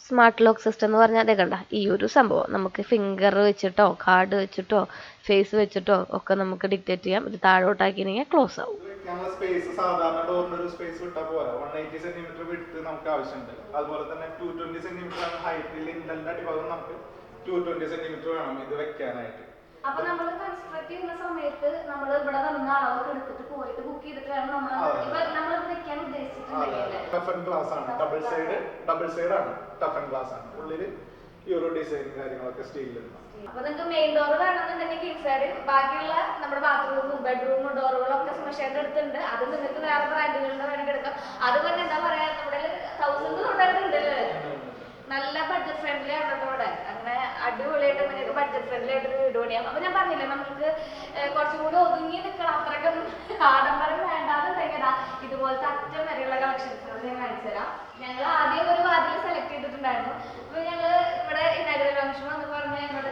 സ്മാർട്ട് ലോക്ക് സിസ്റ്റം എന്ന് പറഞ്ഞാൽ അതേ കണ്ട ഈ ഒരു സംഭവം നമുക്ക് ഫിംഗർ വെച്ചിട്ടോ കാർഡ് വെച്ചിട്ടോ ഫേസ് വെച്ചിട്ടോ ഒക്കെ നമുക്ക് ഡിക്റ്റേറ്റ് ചെയ്യാം. ഇത് താഴോട്ടാക്കിയെങ്കിൽ ക്ലോസ് ആവും. സ്പേസ് സാധാരണ ഡോറിന്റെ ഒരു സ്പേസ് വിട്ടാൽ പോരാ. 180 സെന്റിമീറ്റർ വിഡ്ത്ത് നമുക്ക് ആവശ്യമുണ്ട്. അതുപോലെ തന്നെ 220 സെന്റിമീറ്റർ ആണ് ഹൈറ്റിൽ. ഇന്റലിന്റെ അടിഭാഗം നമുക്ക് 220 സെന്റിമീറ്റർ വേണം ഇത് വെക്കാനായിട്ട്. അപ്പൊ നമ്മൾ കൺസ്ട്രക്ട് ചെയ്യുന്ന സമയത്ത് നമ്മൾ ഇവിടെ വന്ന അളവൊക്കെ എടുത്തിട്ട് പോയിട്ട് ബുക്ക് ചെയ്തിട്ട് വേണം നമ്മൾ വെക്കാൻ ഉദ്ദേശിച്ചിട്ടുണ്ടെങ്കിൽ. ടഫൻ ഗ്ലാസ് ആണ്, ഡബിൾ സൈഡ് ആണ്, ടഫൻ ഗ്ലാസ് ആണ്. ഉള്ളില് യൂറോ ഡിസൈൻ കാര്യങ്ങളൊക്കെ സ്റ്റീലിലുണ്ട്. അപ്പൊ നിങ്ങൾക്ക് മെയിൻ ഡോർ വേണമെന്നുണ്ടെങ്കിൽ കിങ് സൈഡ്, ബാക്കിയുള്ള നമ്മുടെ ബാത്റൂമും ബെഡ്റൂമും ഡോറുകളൊക്കെ സുമേഷേന്റെ അടുത്തുണ്ട്. അത് നിങ്ങൾക്ക് വേറെ ബ്രാൻഡുകളുടെ വേണമെങ്കിൽ എടുക്കാം. അത് തന്നെ എന്താ പറയാ, നമ്മുടെ 1000 തൊട്ടായിട്ടുണ്ടല്ലേ. നല്ല ബഡ്ജറ്റ് ഫ്രണ്ട്ലി ആണ് ഇവിടെ. അങ്ങനെ അടിപൊളിയായിട്ട് നിങ്ങൾക്ക് ബഡ്ജറ്റ് ഫ്രണ്ട്ലി ആയിട്ട് വീട് പണിയാം. അപ്പൊ ഞാൻ പറഞ്ഞില്ലേ നമുക്ക് കുറച്ചും കൂടി ഒതുങ്ങി നിൽക്കണം, അത്രയ്ക്കൊന്നും ആഡംബരം വേണ്ടാന്നുണ്ടെങ്കിൽ ഇതുപോലത്തെ അറ്റം വരെയുള്ള കളക്ഷൻസ് ഞാൻ കാണിച്ചു തരാം. ഞങ്ങൾ ആദ്യം ഒരു വാതിൽ സെലക്ട് ചെയ്തിട്ടുണ്ടായിരുന്നു. അപ്പൊ ഞങ്ങള് ഇവിടെ ഇനാഗ്രൽ ഫംഗ്ഷൻ എന്ന് പറഞ്ഞ് എന്നോട്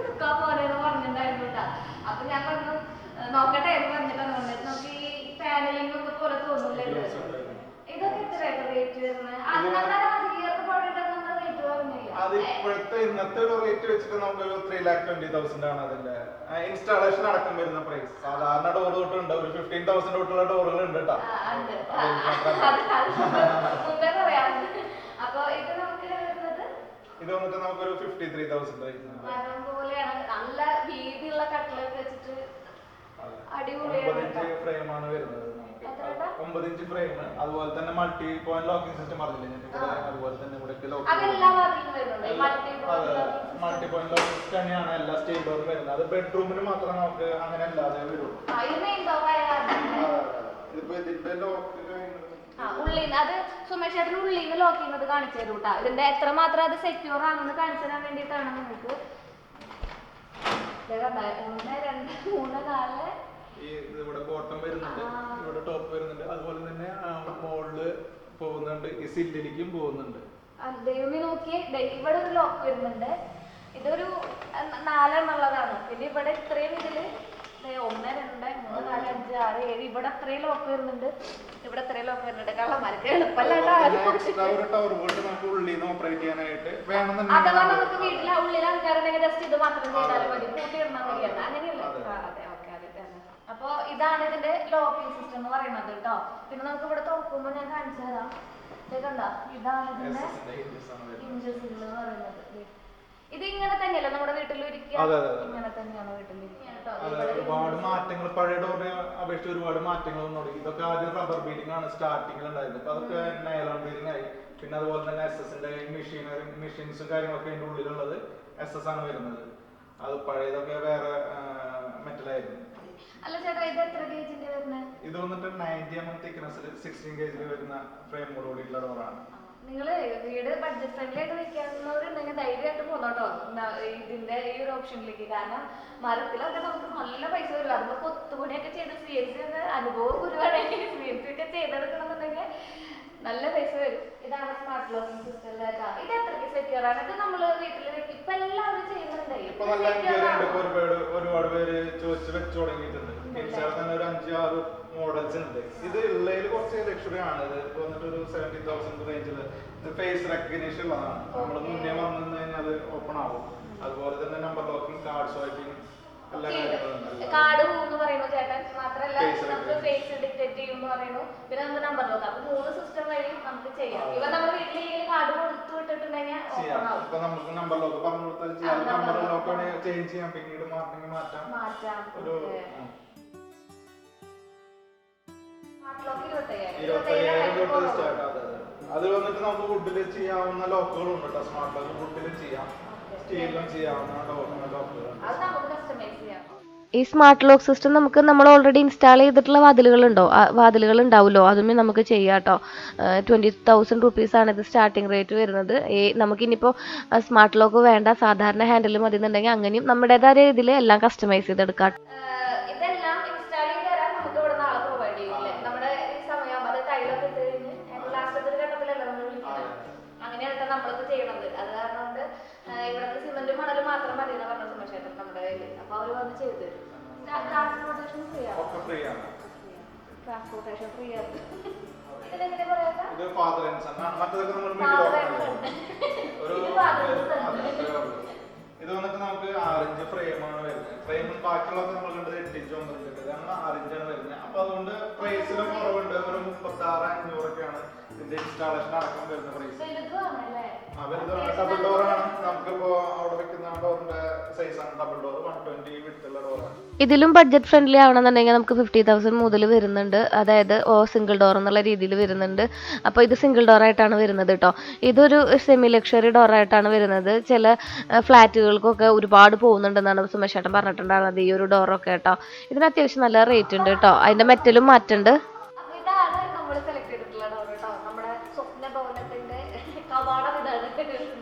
എടുക്കാൻ പോലെന്ന് പറഞ്ഞിട്ടുണ്ടായിരുന്നു കേട്ടാ. അപ്പൊ ഞാൻ പറഞ്ഞു നോക്കട്ടെ എന്ന് പറഞ്ഞിട്ടാണ് വന്നത്. നമുക്ക് ഈ പാനലിംഗ് ഒക്കെ പോലെ തോന്നുന്നില്ലല്ലോ. ഇതൊക്കെ എത്രയായിട്ട് റേറ്റ് വരുന്നത്? അത് ഇപ്പോഴത്തെ ഇന്നത്തെ ഒരു റേറ്റ് വെച്ചിട്ട് നമുക്കൊരു 3,20,000 ആണ് അതിന്റെ ഇൻസ്റ്റാളേഷൻ അടക്കം വരുന്ന പ്രൈസ്. സാധാരണ ഡോർ തൊട്ടുണ്ട് ഒരു 15,000 തൊട്ടുള്ള ഡോറുകൾ ഉണ്ട് കേട്ടോ. ഇത് വന്നിട്ട് നമുക്കൊരു 53,000 നല്ല വീതിയുള്ള കട്ടിലൊക്കെ വെച്ചിട്ട് 9 ഇഞ്ച് ഫ്രെയിം ആണ് വരുന്നത്. 9 ഇഞ്ച് ഫ്രെയിം, അതുപോലെ തന്നെ മൾട്ടി പോയിന്റ് ലോക്കിംഗ് സിസ്റ്റം പറഞ്ഞില്ലേ ഞാൻ. അതുപോലെ തന്നെ ഇവിടെ മൾട്ടി പോയിന്റ് ലോക്കിംഗ് സിസ്റ്റം തന്നെയാണ് എല്ലാ സ്റ്റീൽ ഡോറും വരുന്നത്. അത് ബെഡ്റൂമിന് മാത്രം നമുക്ക് അങ്ങനെ അല്ലാതെ വരുള്ളൂ. ഇതിപ്പോ ഇതിന്റെ ലോക്ക് ഉള്ളിൽ അത് സുമേഷ് ചേട്ടൻ ഉള്ളിൽ നിന്ന് ലോക്ക് ചെയ്യുന്നത് കാണിച്ചു തരും കേട്ടോ. ഇതിന്റെ എത്രമാത്രം അത് സെക്യൂർ ആണെന്ന് കാണിച്ചു തരാൻ വേണ്ടിയിട്ടാണ് നിങ്ങൾക്ക്. 1 2 3 4 ഇവിടെ ബോട്ടം വരുന്നുണ്ട്, ഇവിടെ ടോപ്പ് വരുന്നുണ്ട്, അതുപോലെ തന്നെ മുകളില് പോകുന്നുണ്ട്, ഈ സില്ലിലേക്കും പോകുന്നുണ്ട്. ദൈവമേ നോക്കിയേ, ഇവിടെ ഒരു ലോക്ക് വരുന്നുണ്ട്. ഇതൊരു 4 എന്നുള്ളതാണ്. പിന്നെ ഇവിടെ ഇത്രയും ഇതില് 1 2 3 4 5 6 7 ഇവിടെ അത്രയും ലോക്ക് വരുന്നുണ്ട്, ഇവിടെ അത്രയും ലോക്ക് വരുന്നുണ്ട്. കള്ളന്മാർക്ക് എളുപ്പമല്ല. അഥവാ നമുക്ക് വീട്ടിലെ ഉള്ളിൽ ആൾക്കാരുണ്ടെങ്കിൽ ജസ്റ്റ് ഇത് മാത്രം ചെയ്താലും മതി, കൂട്ടിയിടണമെന്നില്ല. അങ്ങനെയല്ലേ? അതെ, ഓക്കെ, അതെ തന്നെ. അപ്പൊ ഇതാണ് ഇതിന്റെ ലോക്കിംഗ് സിസ്റ്റം എന്ന് പറയുന്നത് കേട്ടോ. പിന്നെ നമുക്ക് ഇവിടെ തുറക്കുമ്പോൾ ഞാൻ കാണിച്ചു തരാം. കണ്ട, ഇതാണ് ഇതിന്റെ ഇഞ്ചസ് എന്ന് പറയുന്നത്. ഇത് ഇങ്ങനെ തന്നെയല്ലേ നമ്മുടെ വീട്ടിലിരിക്കുക? ഇങ്ങനെ തന്നെയാണ് വീട്ടിലിരിക്കുക. ഒരുപാട് മാറ്റങ്ങൾ, പഴയ ഡോറിനെ അപേക്ഷിച്ച് ഒരുപാട് മാറ്റങ്ങൾ തുടങ്ങി. ഇതൊക്കെ ആദ്യം റബ്ബർ ബീഡിംഗ് ആണ് സ്റ്റാർട്ടിങ്ങിൽ ഉണ്ടായിരുന്നത്. അപ്പൊ അതൊക്കെ നൈലോൺ ബീഡിംഗ് ആയി. പിന്നെ അതുപോലെ തന്നെ SS-ന്റെ മെഷീൻസും കാര്യങ്ങളൊക്കെ അതിന്റെ ഉള്ളിലുള്ളത് SS ആണ് വരുന്നത്. അത് പഴയതൊക്കെ വേറെ മെറ്റലായിരുന്നു. അല്ല ചേട്ടാ, ഇത് എത്ര ഗേജിന്റെ വരുന്നത്? ഇത് വന്നിട്ട് 90 mm തിക്നെസ്സിൽ 16 ഗേജിൽ വരുന്ന ഫ്രെയിമോട് കൂടിയുള്ള ഡോറാണ്. നിങ്ങള് വീട് ബഡ്ജറ്റ് ഫ്രണ്ട്ലി ആയിട്ട് വെക്കാവുന്നവരുണ്ടെങ്കിൽ ധൈര്യമായിട്ട് പോന്നോട്ടോ ഇതിന്റെ ഈ ഒരു ഓപ്ഷനിലേക്ക്. കാരണം മരത്തിലൊക്കെ നമുക്ക് നല്ല പൈസ വരും. അതുപോലെ കൊത്തുപണിയൊക്കെ ചെയ്ത് CNC ഒക്കെ അനുഭവം ഗുരുവാണെങ്കിൽ CNC ഒക്കെ ചെയ്തെടുക്കണമെന്നുണ്ടെങ്കിൽ നല്ല പൈസ വരും. ഇതാണ് സ്മാർട്ട് ലോക്കിംഗ് സിസ്റ്റം. ഇത് എത്രയ്ക്ക് സെക്യൂർ ആണ്? ഇത് നമ്മള് വീട്ടിൽ വെക്കും. ഇപ്പൊ എല്ലാവരും ചെയ്യുന്നുണ്ട്. ഒരുപാട് പേര് ചോദിച്ച് വെച്ചു തുടങ്ങിയിട്ടുണ്ട്. തന്നെ ഒരു 5-6 മോഡൽസ് ഉണ്ട്. ഇത് ഉള്ളതിൽ കുറച്ച് ലക്ഷറി ആണ്. ഇത് ഇപ്പൊ വന്നിട്ട് ഒരു 70,000 റേഞ്ചില്. ഇത് ഫേസ് റെക്കഗ്നീഷൻ ഉള്ളതാണ്. നമ്മൾ മുന്നേ വന്നു കഴിഞ്ഞാൽ അത് ഓപ്പൺ ആവും. അതുപോലെ തന്നെ number locking, card swiping, card മൂന്ന് പറയുന്നു ചേട്ടൻ. മാത്രല്ല നമുക്ക് ഫേസ് ഡിറ്റക്ട് ചെയ്യുമെന്ന് പറയുന്നു. പിന്നെ നമുക്ക് നമ്പർ ലോക്ക്. അപ്പൊ 3 സിസ്റ്റം വഴി നമുക്ക് ചെയ്യാം. ഇവ നമ്മുടെ വീട്ടിലേക്ക് കാർഡ് കൊടുത്തു വിട്ടിട്ടുണ്ടെങ്കിൽ ഓപ്പൺ ആവും. ഇപ്പൊ നമുക്ക് നമ്പർ ലോക്ക് പറഞ്ഞു കൊടുത്താൽ ചെയ്യാം. നമ്പർ ലോക്ക് ചേഞ്ച് ചെയ്യാം, പിന്നീട് മാറ്റാം. ഒരു 25,000 തൊട്ട് സ്റ്റാർട്ട് ആകുന്നത്. അത് വന്നിട്ട് നമുക്ക് വുഡിൽ ചെയ്യാവുന്ന ലോക്കുകളും ഉണ്ട് കേട്ടോ. സ്മാർട്ട് ലോക്ക് വുഡിലും ചെയ്യാം, സ്റ്റീലിലും ചെയ്യാവുന്ന ലോക്കുകൾ. ഈ സ്മാർട്ട് ലോക്ക് സിസ്റ്റം നമുക്ക് നമ്മൾ ഓൾറെഡി ഇൻസ്റ്റാൾ ചെയ്തിട്ടുള്ള വാതിലുകൾ ഉണ്ടാവുമല്ലോ, അതുമേ നമുക്ക് ചെയ്യാം കേട്ടോ. 20,000 റുപ്പീസാണ് ഇത് സ്റ്റാർട്ടിങ് റേറ്റ് വരുന്നത്. നമുക്കിനിപ്പോൾ സ്മാർട്ട് ലോക്ക് വേണ്ട, സാധാരണ ഹാൻഡിൽ മതി എന്നുണ്ടെങ്കിൽ അങ്ങനെയും നമ്മുടേതായ രീതിയിൽ എല്ലാം കസ്റ്റമൈസ് ചെയ്തെടുക്കാം. ഇതെല്ലാം ഇൻസ്റ്റാൾ ചെയ്ത് തരാൻ നമുക്ക് ഇവിടെ നാളെ പ്രൊവൈഡ് ചെയ്യില്ലേ? നമ്മുടെ ഈ സമയം അത് ടൈലൊക്കെ ഇട്ട് കഴിഞ്ഞ് ലാസ്റ്റത്തെ ഘട്ടത്തിലല്ല നമ്മൾ വിളിക്കുന്നത്. അങ്ങനെയാണ് നമ്മളിത് ചെയ്യണത്. അത് കാരണം കൊണ്ട് ഇവിടുത്തെ സിമെന്റ് മണൽ മാത്രം മതി എന്ന് പറഞ്ഞ സുമേഷേട്ടൻ നമ്മുടെ കയ്യിൽ. അപ്പൊ അവര് വന്ന് ചെയ്തു തരും. ട്രാൻസ്പോർട്ടേഷൻ ഫ്രീ ആണ്. ട്രാൻസ്പോർട്ടേഷൻ ഫ്രീ ആണ്. ഇതിനെങ്ങനെ പറയാ? ഇത് ഫാദർ ആൻഡ് സൺ ആണ്. മറ്റേതൊക്കെ നമ്മൾ ഇത് വന്നിട്ട് നമുക്ക് 6 ഇഞ്ച് ഫ്രെയിമാണ് വരുന്നത്. ഫ്രെയിം ബാക്കിയുള്ളതൊക്കെ നമ്മൾ കണ്ടത് 8 ഇഞ്ച് 9 ഇഞ്ച്, ഇതാണ് 6 ഇഞ്ചാണ് വരുന്നത്. അപ്പൊ അതുകൊണ്ട് പ്രൈസിലും കുറവുണ്ട്. ഒരു 36,500 ഒക്കെയാണ് ഇതിന്റെ ഇൻസ്റ്റാളേഷൻ അടക്കം വരുന്ന പ്രൈസ്. ഡബിൾ ഡോർ ആണ്. നമുക്കിപ്പോ അവിടെ വെക്കുന്ന ഡോറിന്റെ സൈസാണ് ഡബിൾ ഡോർ, 120 വിഡ്ത്തുള്ള ഡോറാണ്. ഇതിലും ബഡ്ജറ്റ് ഫ്രണ്ട്ലി ആവണമെന്നുണ്ടെങ്കിൽ നമുക്ക് 50,000 മുതൽ വരുന്നുണ്ട്. അതായത് സിംഗിൾ ഡോർ എന്നുള്ള രീതിയിൽ വരുന്നുണ്ട്. അപ്പോൾ ഇത് സിംഗിൾ ഡോർ ആയിട്ടാണ് വരുന്നത് കേട്ടോ. ഇതൊരു സെമി ലക്ഷറി ഡോർ ആയിട്ടാണ് വരുന്നത്. ചില ഫ്ലാറ്റുകൾക്കൊക്കെ ഒരുപാട് പോകുന്നുണ്ടെന്നാണ് സുമേഷേട്ടൻ പറഞ്ഞിട്ടുണ്ടായിരുന്നത് ഈ ഒരു ഡോറൊക്കെ കേട്ടോ. ഇതിന് അത്യാവശ്യം നല്ല റേറ്റ് ഉണ്ട് കേട്ടോ. അതിന്റെ മെറ്റലും മാറ്റുണ്ട്. ഇതാണ് നമ്മൾ സെലക്ട് ചെയ്തിട്ടുള്ള ഡോർ കേട്ടോ. നമ്മുടെ സ്വപ്ന ഭവനത്തിന്റെ കവാടം ഇതാണ്.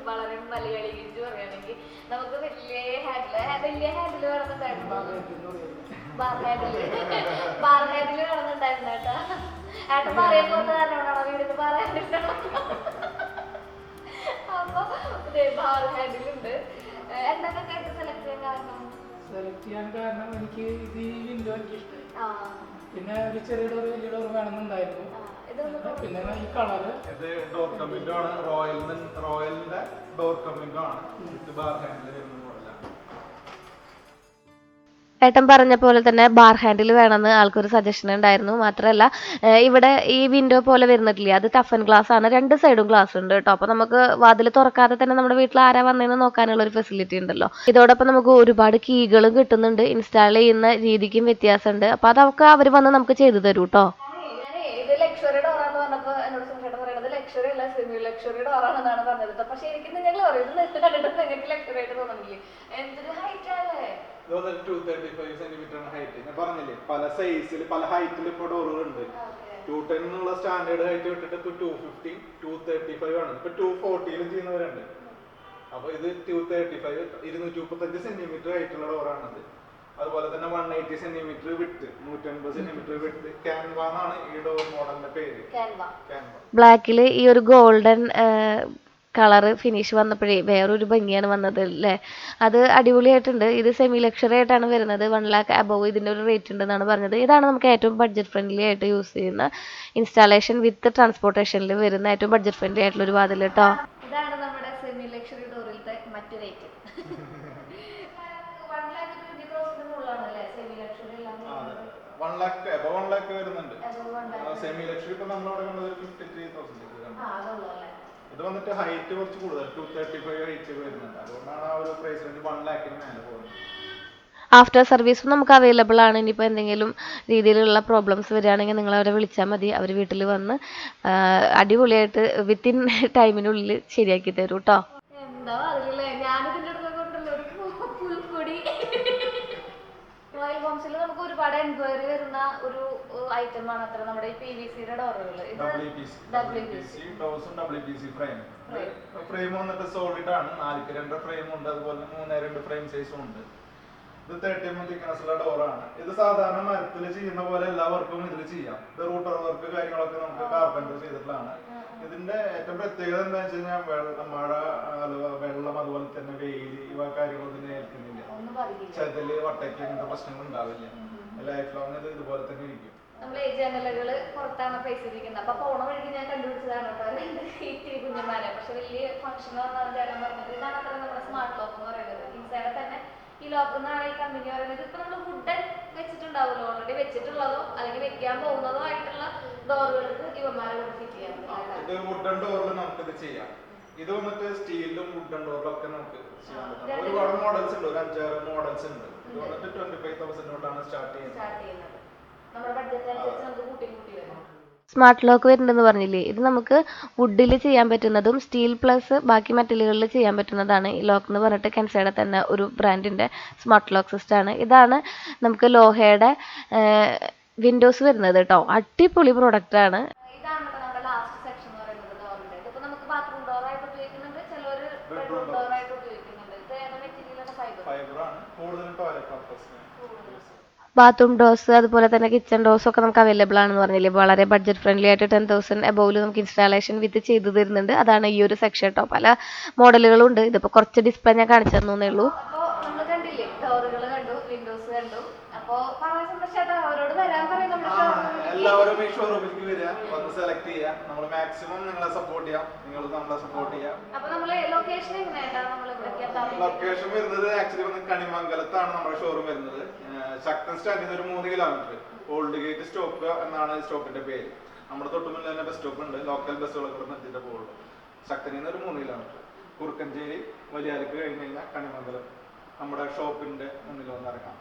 വളരെ മലയാളിച്ച് പറയുകയാണെങ്കിൽ നമുക്ക് വലിയ ഹാൻഡിൽ വേണമെന്നുണ്ടായിരുന്നു. ബാർ ഹാൻഡിൽ വേണമെന്നുണ്ടായിരുന്നു കേട്ടോ. ഏട്ടൻ പറയാൻ പോകുന്ന കാരണമാണോ വീടിന് ബാർ ഹാൻഡിൽ? അപ്പൊ ബാർ ഹാൻഡിലുണ്ട്. എന്തൊക്കെ കേട്ട് സെലക്ട് ചെയ്യാൻ കാരണം എനിക്ക് ഇത് ഈ വിൻഡോ എനിക്ക് ഇഷ്ടമായി. പിന്നെ ഒരു ചെറിയ ഡോർ വലിയ ഡോർ വേണമെന്നുണ്ടായിരുന്നു. പിന്നെ ഈ കളറ് ഇത് ഡോർ കം വിൻഡോ ആണ്. റോയലിന്റെ ഡോർ കം വിൻഡോ ആണ്. ഇത് ബാർ ഹാൻഡിൽ വരുന്ന മോഡലാണ്. ഏട്ടൻ പറഞ്ഞ പോലെ തന്നെ ബാർ ഹാൻഡിൽ വേണമെന്ന് ആൾക്കൊരു സജഷൻ ഉണ്ടായിരുന്നു. മാത്രമല്ല ഇവിടെ ഈ വിൻഡോ പോലെ വരുന്നില്ലേ, അത് ടഫൻ ഗ്ലാസ് ആണ്. 2 സൈഡും ഗ്ലാസ് ഉണ്ട് കേട്ടോ. അപ്പോൾ നമുക്ക് വാതിൽ തുറക്കാതെ തന്നെ നമ്മുടെ വീട്ടിൽ ആരാ വന്നതെന്ന് നോക്കാനുള്ള ഒരു ഫെസിലിറ്റി ഉണ്ടല്ലോ. ഇതോടൊപ്പം നമുക്ക് ഒരുപാട് കീകളും കിട്ടുന്നുണ്ട്. ഇൻസ്റ്റാൾ ചെയ്യുന്ന രീതിക്കും വ്യത്യാസമുണ്ട്. അപ്പോൾ അതൊക്കെ അവർ വന്ന് നമുക്ക് ചെയ്തു തരും കേട്ടോ. ഇത് ലക്ഷറി ഡോറാന്ന് പറഞ്ഞപ്പോൾ എന്നോട് സുമേഷേട്ടൻ പറയുന്നത് ലക്ഷറി അല്ല, സെമി ലക്ഷറി ഡോറാണെന്നാണ് പറഞ്ഞത്. പക്ഷെ ശരിക്കും നിങ്ങൾ പറയുന്നത് കണ്ടിട്ട് നിങ്ങൾക്ക് ലക്ഷറി ആയിട്ട് തോന്നുന്നില്ലേ? എന്തൊരു ഹൈറ്റ് ആണല്ലേ? 235 സെന്റിമീറ്റർ ഹൈറ്റ്. ഞാൻ പറഞ്ഞില്ലേ പല സൈസിൽ പല ഹൈറ്റിൽ ഇപ്പോൾ ഡോറുകളുണ്ട്. 210 എന്നുള്ള സ്റ്റാൻഡേർഡ് ഹൈറ്റ് വിട്ടിട്ട് ഇപ്പൊ 250 235 ആണ്. ഇപ്പൊ 240 ചെയ്യുന്നവരുണ്ട്. അപ്പൊ ഇത് 235 235 സെന്റിമീറ്റർ ഹൈറ്റുള്ള ഡോറാണത്. അതുപോലെ തന്നെ 180 സെന്റിമീറ്റർ വിട്ട് 150 സെന്റിമീറ്റർ വിട്ട് ക്യാൻവ എന്നാണ് ഈ ഡോർ മോഡലിന്റെ പേര്. ബ്ലാക്കിൽ ഈ ഒരു ഗോൾഡൻ കളറ് ഫിനിഷ് വന്നപ്പോഴേ വേറൊരു ഭംഗിയാണ് വന്നത് അല്ലേ. അത് അടിപൊളിയായിട്ടുണ്ട്. ഇത് സെമി ലക്ഷറി ആയിട്ടാണ് വരുന്നത്. 1 lakh അബവ് ഇതിൻ്റെ ഒരു റേറ്റ് ഉണ്ടെന്നാണ് പറഞ്ഞത്. ഇതാണ് നമുക്ക് ഏറ്റവും ബഡ്ജറ്റ് ഫ്രണ്ട്ലി ആയിട്ട് യൂസ് ചെയ്യുന്ന ഇൻസ്റ്റാളേഷൻ വിത്ത് ട്രാൻസ്പോർട്ടേഷനിൽ വരുന്ന ഏറ്റവും ബഡ്ജറ്റ് ഫ്രണ്ട്ലി ആയിട്ടുള്ള ഒരു വാതിൽ കേട്ടോ. ഇതാണ് നമ്മുടെ സെമി ലക്ഷറി ഡോറിലത്തെ മറ്റു റേറ്റ്. 1 lakh വരുന്നുണ്ട്. സെമി ലക്ഷറി ഇപ്പൊ നമ്മളവിടെ കണ്ടത് 53,000. ഇത് വന്നിട്ട് ഹൈറ്റ് കുറച്ച് കൂടുതൽ 235 ഹൈറ്റ് വരുന്നുണ്ട്. അതുകൊണ്ടാണ് ആ ഒരു പ്രൈസ് റേഞ്ച് 1 lakhന് മേലെ പോകുന്നത്. ആഫ്റ്റർ സർവീസും നമുക്ക് അവൈലബിൾ ആണ്. ഇനിയിപ്പോൾ എന്തെങ്കിലും രീതിയിലുള്ള പ്രോബ്ലംസ് വരികയാണെങ്കിൽ നിങ്ങൾ അവരെ വിളിച്ചാൽ മതി. അവർ വീട്ടിൽ വന്ന് അടിപൊളിയായിട്ട് വിത്തിൻ ടൈമിനുള്ളിൽ ശരിയാക്കി തരും കേട്ടോ. എന്താ അതിലല്ലേ ഞാനിതിൻ്റെ അടുത്ത് കൊണ്ടല്ലോ ഒരു പുൽക്കൊടി. റോയൽ ഹോംസിൽ നമുക്ക് ഒരുപാട് എൻക്വയറി വരുന്ന ഒരു ഐറ്റമാണ് അത്ര നമ്മുടെ ഈ PVC-യുടെ ഡോറുകൾ. ഫ്രെയിം വന്നിട്ട് സോളിഡ് ആണ്. 4x2 ഫ്രെയിം ഉണ്ട്. അതുപോലെ 3x2 ഫ്രെയിം സൈസും ഉണ്ട്. ഇത് 30 mm തിക്നെസ്സുള്ള ഡോറാണ്. ഇത് സാധാരണ മരത്തിൽ ചെയ്യുന്ന പോലെ എല്ലാ വർക്കും ഇതിൽ ചെയ്യാം. ഇത് റൂട്ടർ വർക്ക് കാര്യങ്ങളൊക്കെ നമുക്ക് കാർപ്പൻറ്റർ ചെയ്തിട്ടുള്ളതാണ്. ഇതിന്റെ ഏറ്റവും പ്രത്യേകത എന്താ വെച്ച് കഴിഞ്ഞാൽ മഴ, വെള്ളം, അതുപോലെ തന്നെ വെയിൽ, ഇവ കാര്യങ്ങളൊന്നും ഇതിനെ ഏൽക്കുന്നില്ല. ചെതല്, വട്ടയ്ക്ക് ഇങ്ങനത്തെ പ്രശ്നങ്ങൾ ഉണ്ടാവില്ല. ലൈഫ് ലോങ് ഇത് ഇതുപോലെ തന്നെ ഇരിക്കും. നമ്മൾ ഈ ജനലുകൾ പുറത്താണ് പ്ലേസ് ചെയ്തിരിക്കുന്നത്. അപ്പൊ പോണ വഴിക്ക് ഞാൻ കണ്ടുപിടിച്ചതാണ് ഇത്തിരി കുഞ്ഞന്മാരെ. പക്ഷെ വലിയ ഫംഗ്ഷൻ വന്നാലും ചേട്ടൻ പറഞ്ഞത് ഇതാണ് അത്ര നമ്മുടെ സ്മാർട്ട് ലോക്ക് എന്ന് പറയുന്നത്. ഇൻസൈഡ് തന്നെ ഈ ലോക്ക് എന്നാണ് ഈ കമ്പനി പറയുന്നത്. ഇപ്പൊ നമ്മൾ വുഡൻ വെച്ചിട്ടുണ്ടാവുമല്ലോ, ഓൾറെഡി വെച്ചിട്ടുള്ളതോ അല്ലെങ്കിൽ വെക്കാൻ പോകുന്നതോ ആയിട്ടുള്ള ഡോറുകൾക്ക് ഇവന്മാരെ ഫിറ്റ് ചെയ്യാം. ഇത് വുഡൻ ഡോറിൽ നമുക്കിത് ചെയ്യാം. ഇത് വന്നിട്ട് സ്റ്റീലിലും വുഡൻ ഡോറിലും ഒക്കെ നമുക്ക് ചെയ്യാൻ പറ്റും. ഒരുപാട് മോഡൽസ് ഉണ്ട്. ഒരു 5-6 മോഡൽസ് ഉണ്ട്. ഇത് വന്നിട്ട് 25,000 തൊട്ടാണ് സ്റ്റാർട്ട് ചെയ്യുന്നത്. നമ്മുടെ ബഡ്ജറ്റ് അനുസരിച്ച് നമുക്ക് കൂട്ടി കൂട്ടി വരും. സ്മാർട്ട് ലോക്ക് വരുന്നുണ്ടെന്ന് പറഞ്ഞില്ലേ, ഇത് നമുക്ക് വുഡിൽ ചെയ്യാൻ പറ്റുന്നതും സ്റ്റീൽ പ്ലസ് ബാക്കി മെറ്റലുകളിൽ ചെയ്യാൻ പറ്റുന്നതാണ്. ഈ ലോക്ക് എന്ന് പറഞ്ഞിട്ട് കെൻസയുടെ തന്നെ ഒരു ബ്രാൻഡിൻ്റെ സ്മാർട്ട് ലോക്ക് സിസ്റ്റമാണ്. ഇതാണ് നമുക്ക് ലോഹയുടെ വിൻഡോസ് വരുന്നത് കേട്ടോ. അടിപൊളി പ്രൊഡക്റ്റാണ്. ഇതാണ് നമ്മുടെ ലാസ്റ്റ് സെക്ഷൻ എന്ന് പറയുന്നത് ഡോറിന്റെ. ഇതിപ്പോ നമുക്ക് ബാത്റൂം ഡോറായിട്ട് ഉപയോഗിക്കുന്നുണ്ട്, ചിലർ ബെഡ്റൂം ഡോറായിട്ട് ഉപയോഗിക്കുന്നുണ്ട്. ഇത് ഏതാ മെറ്റീരിയലാണ്? ഫൈബറാണ്. കൂടുതലും ടോയ്ലറ്റ് പർപ്പസിന്. ബാത്റൂം ഡോസ് അതുപോലെ തന്നെ കിച്ചൺ ഡോസും ഒക്കെ നമുക്ക് അവൈലബിൾ ആണെന്ന് പറഞ്ഞില്ലേ. വളരെ ബഡ്ജറ്റ് ഫ്രണ്ട്ലി ആയിട്ട് 10,000 അബോവിൽ നമുക്ക് ഇൻസ്റ്റാളേഷൻ വിത്ത് ചെയ്ത് തരുന്നുണ്ട്. അതാണ് ഈ ഒരു സെക്ഷൻ കേട്ടോ. പല മോഡലുകളും ഉണ്ട്. ഇതിപ്പോൾ കുറച്ച് ഡിസ്പ്ലേ ഞാൻ കാണിച്ചു തന്നേ ഉള്ളൂ. അപ്പോൾ നമ്മൾ കണ്ടില്ലേ, ഡോറുകൾ കണ്ടു, വിൻഡോസ് കണ്ടു. അപ്പോൾ അവരോട് വരാൻ പറയും. എല്ലാവരും ഈ ഷോറൂമിലേക്ക് വരിക, വന്ന് സെലക്ട് ചെയ്യുക. നമ്മൾ മാക്സിമം നിങ്ങളെ സപ്പോർട്ട് ചെയ്യാം. നിങ്ങൾ നമ്മളെ സപ്പോർട്ട് ചെയ്യാം. അപ്പോൾ നമ്മൾ ലൊക്കേഷൻ എങ്ങനെയാണ്? നമ്മൾ ലൊക്കേഷൻ വരുന്നത് ആക്ച്വലി വന്ന് കണിമംഗലത്താണ് നമ്മുടെ ഷോറൂം വരുന്നത്. ശക്തൻ സ്റ്റാൻഡിൽ നിന്ന് ഒരു 3 കിലോമീറ്റർ. ഓൾഡ് ഗേറ്റ് സ്റ്റോപ്പ് എന്നാണ് സ്റ്റോപ്പിന്റെ പേര്. നമ്മുടെ തൊട്ടുമുന്നിൽ തന്നെ ബസ് സ്റ്റോപ്പ് ഉണ്ട്. ലോക്കൽ ബസ്സുകളൊക്കെ ഇവിടെ നിർത്തിയിട്ട് പോകുള്ളൂ. ശക്തനിൽ നിന്ന് ഒരു 3 കിലോമീറ്റർ. കുറുക്കഞ്ചേരി വലിയാർക്ക് കഴിഞ്ഞ് കഴിഞ്ഞാൽ കണിമംഗലം നമ്മുടെ ഷോപ്പിന്റെ മുന്നിൽ വന്ന് ഇറങ്ങാം.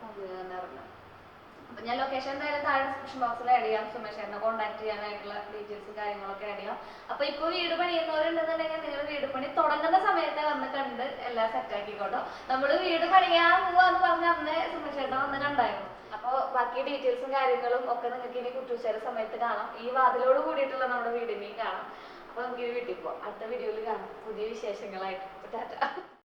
അപ്പൊ ഞാൻ ലൊക്കേഷൻ എന്തായാലും താഴെ ഡിസ്ക്രിപ്ഷൻ ബോക്സിൽ ആഡ് ചെയ്യാം. സുമേഷേട്ടനെ കോൺടാക്ട് ചെയ്യാനായിട്ടുള്ള ഡീറ്റെയിൽസും കാര്യങ്ങളൊക്കെ ആഡ് ചെയ്യാം. അപ്പൊ ഇപ്പൊ വീട് പണിയുന്നവരുണ്ടെന്നുണ്ടെങ്കിൽ നിങ്ങൾ വീട് പണി തുടങ്ങുന്ന സമയത്ത് വന്ന് കണ്ട് എല്ലാം സെറ്റ് ആക്കിക്കോട്ടോ. നമ്മള് വീട് പണിയാൻ പോവാന്ന് പറഞ്ഞ അന്ന് സുമേഷേട്ടൻ വന്ന് കണ്ടായിരുന്നു. അപ്പോൾ ബാക്കി ഡീറ്റെയിൽസും കാര്യങ്ങളും ഒക്കെ നിങ്ങൾക്ക് ഇനി കുറ്റൂശ്ശേരി സമയത്ത് കാണാം. ഈ വാതിലോട് കൂടിയിട്ടുള്ള നമ്മുടെ വീടിനെയും കാണാം. അപ്പൊ നമുക്ക് ഈ വീട്ടിൽ പോവാം. അടുത്ത വീഡിയോയിൽ കാണാം പുതിയ വിശേഷങ്ങളായിട്ട്. ടാറ്റ.